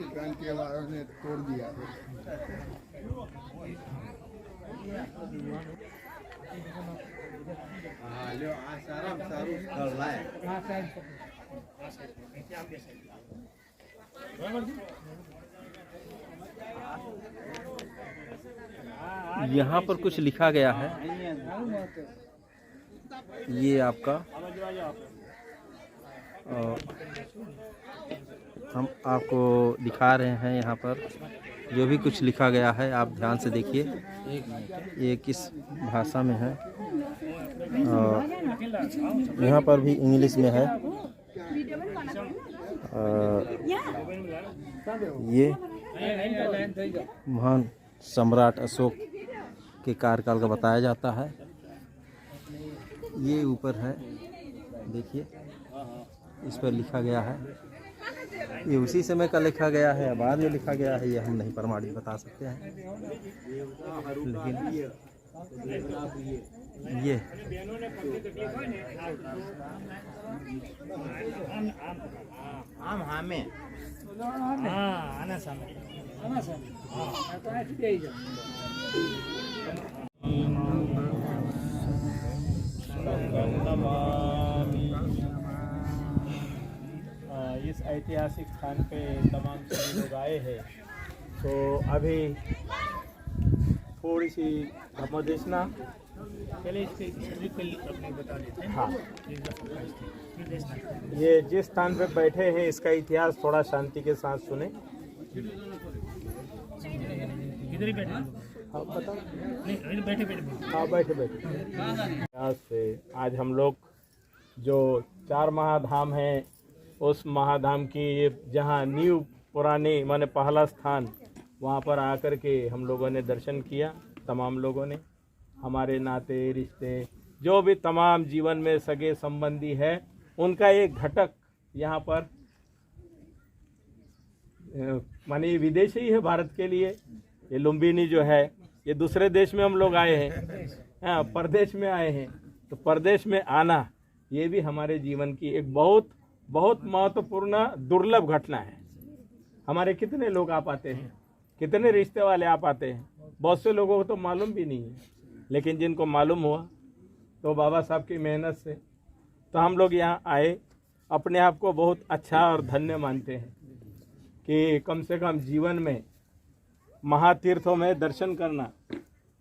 क्रांति वालों ने तोड़ दिया। यहाँ पर कुछ लिखा गया है, ये आपका हम आपको दिखा रहे हैं। यहाँ पर जो भी कुछ लिखा गया है आप ध्यान से देखिए, ये किस भाषा में है। यहाँ पर भी इंग्लिश में है। ये महान सम्राट अशोक के कार्यकाल का बताया जाता है। ये ऊपर है, देखिए इस पर लिखा गया है। ये उसी समय का लिखा गया है, बाद में लिखा गया है, ये हम नहीं प्रमाणित बता सकते हैं। लेकिन ये इस ऐतिहासिक स्थान पे तमाम सभी लोग आए हैं। तो अभी थोड़ी सी धर्मदेशना बता देते हैं। हाँ, ये जिस स्थान पे बैठे हैं इसका इतिहास थोड़ा शांति के साथ सुने। इधर ही बैठे। हाँ बताओ। नहीं बैठे बैठे। हाँ बैठे बैठे। यहाँ से आज हम लोग जो 4 महाधाम हैं उस महाधाम की जहाँ नींव पुरानी माने पहला स्थान, वहाँ पर आकर के हम लोगों ने दर्शन किया। तमाम लोगों ने, हमारे नाते रिश्ते जो भी तमाम जीवन में सगे संबंधी है, उनका एक घटक यहाँ पर माने विदेशी है भारत के लिए। ये लुम्बिनी जो है ये दूसरे देश में हम लोग आए हैं, हाँ परदेश में आए हैं। तो परदेश में आना ये भी हमारे जीवन की एक बहुत बहुत महत्वपूर्ण दुर्लभ घटना है। हमारे कितने लोग आ पाते हैं, कितने रिश्ते वाले आ पाते हैं, बहुत से लोगों को तो मालूम भी नहीं है। लेकिन जिनको मालूम हुआ तो बाबा साहब की मेहनत से तो हम लोग यहाँ आए। अपने आप को बहुत अच्छा और धन्य मानते हैं कि कम से कम जीवन में महातीर्थों में दर्शन करना।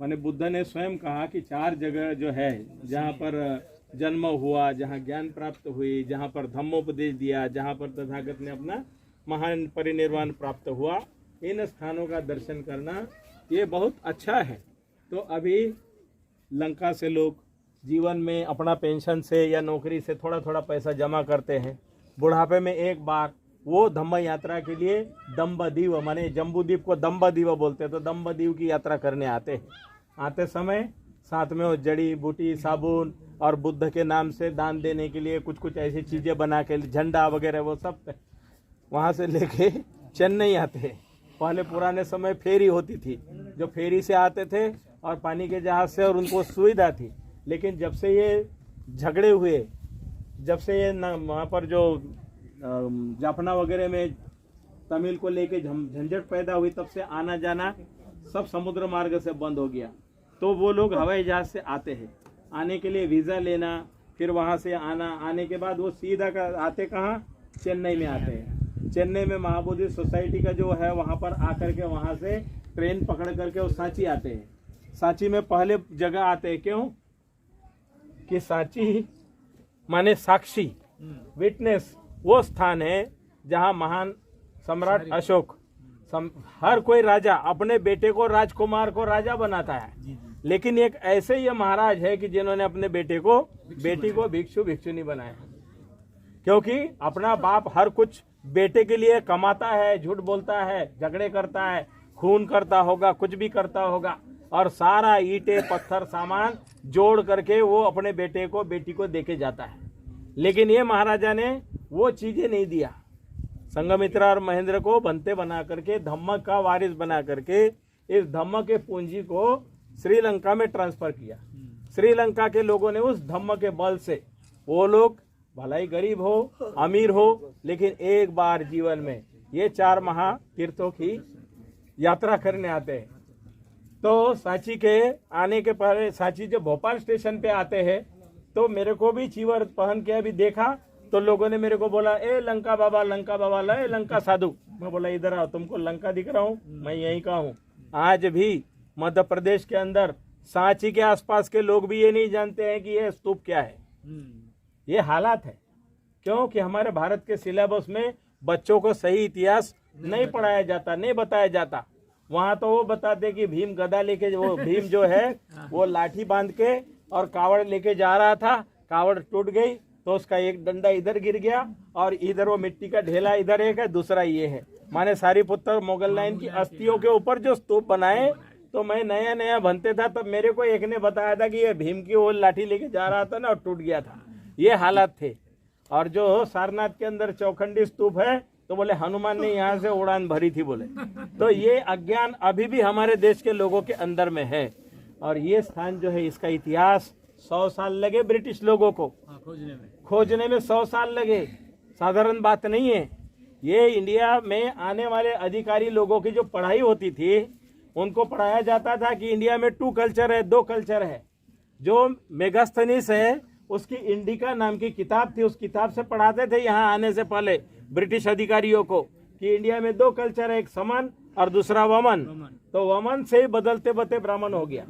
माने बुद्ध ने स्वयं कहा कि 4 जगह जो है जहाँ पर जन्म हुआ, जहाँ ज्ञान प्राप्त हुई, जहाँ पर धम्मोपदेश दिया, जहाँ पर तथागत ने अपना महान परिनिर्वाण प्राप्त हुआ, इन स्थानों का दर्शन करना ये बहुत अच्छा है। तो अभी लंका से लोग जीवन में अपना पेंशन से या नौकरी से थोड़ा थोड़ा पैसा जमा करते हैं। बुढ़ापे में एक बार वो धम्म यात्रा के लिए दम्बदीव माने जम्बूद्वीप को दम्बदीव बोलते हैं, तो दम्बदीव की यात्रा करने आते हैं। आते समय साथ में वो जड़ी बूटी, साबुन और बुद्ध के नाम से दान देने के लिए कुछ कुछ ऐसी चीज़ें बना के, झंडा वगैरह वो सब वहाँ से लेके चेन्नई आते हैं। पहले पुराने समय फेरी होती थी, जो फेरी से आते थे और पानी के जहाज़ से, और उनको सुविधा थी। लेकिन जब से ये झगड़े हुए, जब से ये वहाँ पर जो जाफना वगैरह में तमिल को लेके झंझट पैदा हुई, तब से आना जाना सब समुद्र मार्ग से बंद हो गया। तो वो लोग हवाई जहाज से आते हैं, आने के लिए वीज़ा लेना, फिर वहाँ से आना, आने के बाद वो सीधा आते कहाँ, चेन्नई में आते हैं। चेन्नई में महाबोधि सोसाइटी का जो है वहाँ पर आकर के वहाँ से ट्रेन पकड़ करके वो सांची आते हैं। सांची में पहले जगह आते हैं, क्यों कि सांची माने साक्षी, विटनेस, वो स्थान है जहाँ महान सम्राट अशोक, हर कोई राजा अपने बेटे को, राजकुमार को राजा बनाता है। लेकिन एक ऐसे ये महाराज है कि जिन्होंने अपने बेटी को भिक्षु भिक्षुनी बनाया, क्योंकि अपना बाप हर कुछ बेटे के लिए कमाता है, झूठ बोलता है, झगड़े करता है, खून करता होगा, कुछ भी करता होगा, और सारा ईंटे पत्थर सामान जोड़ करके वो अपने बेटे को बेटी को देके जाता है। लेकिन ये महाराजा ने वो चीजें नहीं दिया। संघमित्रा और महेंद्र को बनते बना करके, धम्म का वारिस बना करके इस धम्म के पूंजी को श्रीलंका में ट्रांसफर किया। श्रीलंका के लोगों ने उस धम्म के बल से, वो लोग भलाई गरीब हो अमीर हो, लेकिन एक बार जीवन में ये 4 महातीर्थों की यात्रा करने आते हैं। तो सांची के आने के पहले, सांची जब भोपाल स्टेशन पे आते हैं तो मेरे को भी चीवर पहन के अभी देखा, तो लोगों ने मेरे को बोला, ए लंका बाबा ए लंका साधु। मैं बोला इधर आओ, तुमको लंका दिख रहा हूँ, मैं यहीं का हूँ। आज भी मध्य प्रदेश के अंदर सांची के आसपास के लोग भी ये नहीं जानते हैं कि ये स्तूप क्या है। ये हालात है, क्योंकि हमारे भारत के सिलेबस में बच्चों को सही इतिहास नहीं पढ़ाया जाता, नहीं बताया जाता। वहाँ तो वो बताते कि भीम गदा लेके, वो भीम जो है वो लाठी बांध के और कावड़ लेके जा रहा था, कावड़ टूट गई तो उसका एक डंडा इधर गिर गया और इधर वो मिट्टी का ढेला इधर एक है, दूसरा ये है। माने सारीपुत्र मुगल लाइन की अस्थियों के ऊपर जो स्तूप बनाए, तो मैं नया नया बनते था तब मेरे को एक ने बताया था कि ये भीम की वो लाठी लेके जा रहा था ना और टूट गया था। ये हालात थे। और जो सारनाथ के अंदर चौखंडी स्तूप है, तो बोले हनुमान ने यहाँ से उड़ान भरी थी बोले। तो ये अज्ञान अभी भी हमारे देश के लोगों के अंदर में है। और ये स्थान जो है, इसका इतिहास 100 साल लगे ब्रिटिश लोगों को खोजने में 100 साल लगे, साधारण बात नहीं है। ये इंडिया में आने वाले अधिकारी लोगों की जो पढ़ाई होती थी, उनको पढ़ाया जाता था कि इंडिया में 2 कल्चर है, 2 कल्चर है। जो मेगास्थनीस है, उसकी इंडिका नाम की किताब थी, उस किताब से पढ़ाते थे यहाँ आने से पहले ब्रिटिश अधिकारियों को कि इंडिया में 2 कल्चर है, एक समन और दूसरा वमन। तो वमन से ही बदलते बदलते ब्राह्मण हो गया,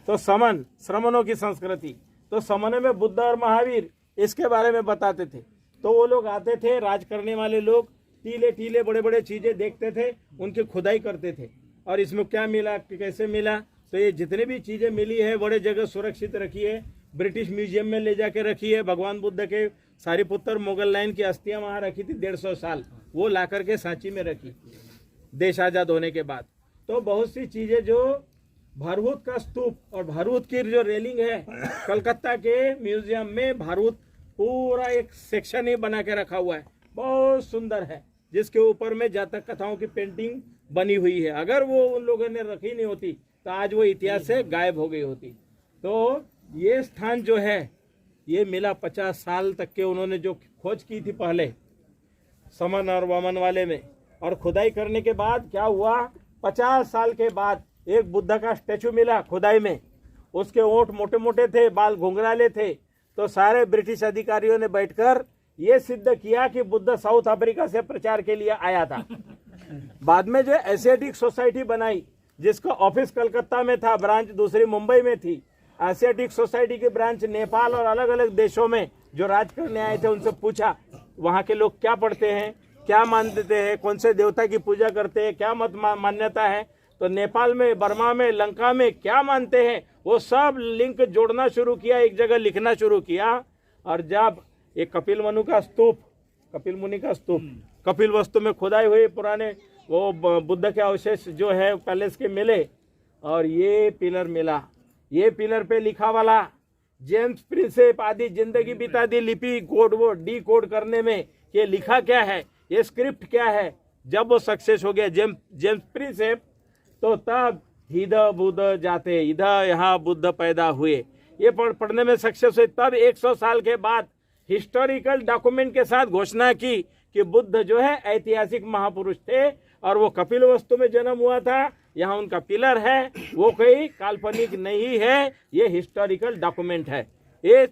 तो समन, श्रमणों की संस्कृति। तो समन में बुद्ध और महावीर इसके बारे में बताते थे। तो वो लोग आते थे, राज करने वाले लोग टीले टीले बड़े बड़े चीजें देखते थे, उनकी खुदाई करते थे और इसमें क्या मिला, कैसे मिला। तो ये जितने भी चीजें मिली है बड़े जगह सुरक्षित रखी है, ब्रिटिश म्यूजियम में ले जाके रखी है। भगवान बुद्ध के सारीपुत्र मुगल लाइन की अस्थियां वहां रखी थी 150 साल, वो ला करके सांची में रखी देश आजाद होने के बाद। तो बहुत सी चीजें, जो भारहूत का स्तूप और भारहूत की जो रेलिंग है, कलकत्ता के म्यूजियम में भारहूत पूरा एक सेक्शन ही बना के रखा हुआ है, बहुत सुंदर है, जिसके ऊपर में जातक कथाओं की पेंटिंग बनी हुई है। अगर वो उन लोगों ने रखी नहीं होती तो आज वो इतिहास से गायब हो गई होती। तो ये स्थान जो है, ये मिला 50 साल तक के उन्होंने जो खोज की थी पहले समन और वमन वाले में, और खुदाई करने के बाद क्या हुआ, 50 साल के बाद एक बुद्ध का स्टैचू मिला खुदाई में। उसके ओंठ मोटे मोटे थे, बाल घुंघराले थे। तो सारे ब्रिटिश अधिकारियों ने बैठकर ये सिद्ध किया कि बुद्ध साउथ अफ्रीका से प्रचार के लिए आया था। बाद में जो एशियाटिक सोसाइटी बनाई, जिसका ऑफिस कलकत्ता में था, ब्रांच दूसरी मुंबई में थी। एशियाटिक सोसाइटी की ब्रांच नेपाल और अलग अलग देशों में जो राज करने आए थे, उनसे पूछा वहाँ के लोग क्या पढ़ते हैं, क्या मानते हैं, कौन से देवता की पूजा करते हैं, क्या मत मान्यता है। तो नेपाल में, बर्मा में, लंका में क्या मानते हैं, वो सब लिंक जोड़ना शुरू किया, एक जगह लिखना शुरू किया। और जब एक कपिल मुनि का स्तूप, कपिल वस्तु में खुदाई हुई, पुराने वो बुद्ध के अवशेष जो है पैलेस के मिले, और ये पिलर मिला। ये पिलर पे लिखा वाला जेम्स प्रिंसेप आदि जिंदगी बिता दी लिपि कोड, वो डी कोड करने में ये लिखा क्या है, ये स्क्रिप्ट क्या है। जब वो सक्सेस हो गया जेम्स प्रिंसेप, तो तब इधर बुद्ध जाते, इधर यहाँ बुद्ध पैदा हुए, ये पढ़ने में सक्सेस हुए। तब 100 साल के बाद हिस्टोरिकल डॉक्यूमेंट के साथ घोषणा की कि बुद्ध जो है ऐतिहासिक महापुरुष थे और वो कपिल वस्तु में जन्म हुआ था। यहाँ उनका पिलर है, वो कोई काल्पनिक नहीं है, ये हिस्टोरिकल डॉक्यूमेंट है। ये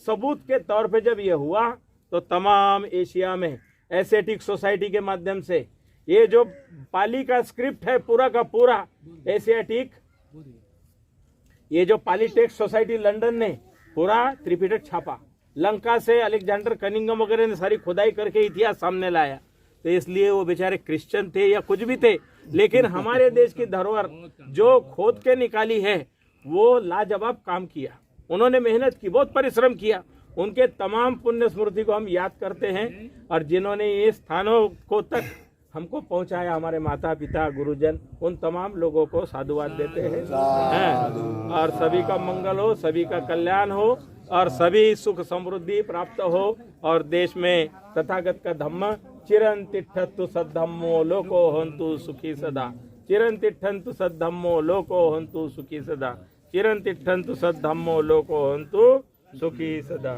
सबूत के तौर पे जब ये हुआ, तो तमाम एशिया में एशियाटिक सोसाइटी के माध्यम से ये जो पाली का स्क्रिप्ट है पूरा का पूरा एशियाटिक, ये जो पाली टेक्स्ट सोसाइटी लंदन ने पूरा त्रिपिटक छापा, लंका से अलेक्जेंडर कनिंगम वगैरह ने सारी खुदाई करके इतिहास सामने लाया। तो इसलिए वो बेचारे क्रिश्चियन थे या कुछ भी थे, लेकिन हमारे देश की धरोहर जो खोद के निकाली है, वो लाजवाब काम किया, उन्होंने मेहनत की, बहुत परिश्रम किया। उनके तमाम पुण्य स्मृति को हम याद करते हैं और जिन्होंने ये स्थानों को तक हमको पहुंचाया, हमारे माता पिता गुरुजन, उन तमाम लोगों को साधुवाद देते हैं। और सभी का मंगल हो, सभी का कल्याण हो और सभी सुख समृद्धि प्राप्त हो और देश में तथागत का धम्म चिरं तिष्ठतु सद्धम्मो लोको हन्तु सुखी सदा, चिरं तिष्ठन्तु सद्धम्मो लोको हन्तु सुखी सदा, चिरं तिष्ठन्तु सद्धम्मो लोको हन्तु सुखी सदा।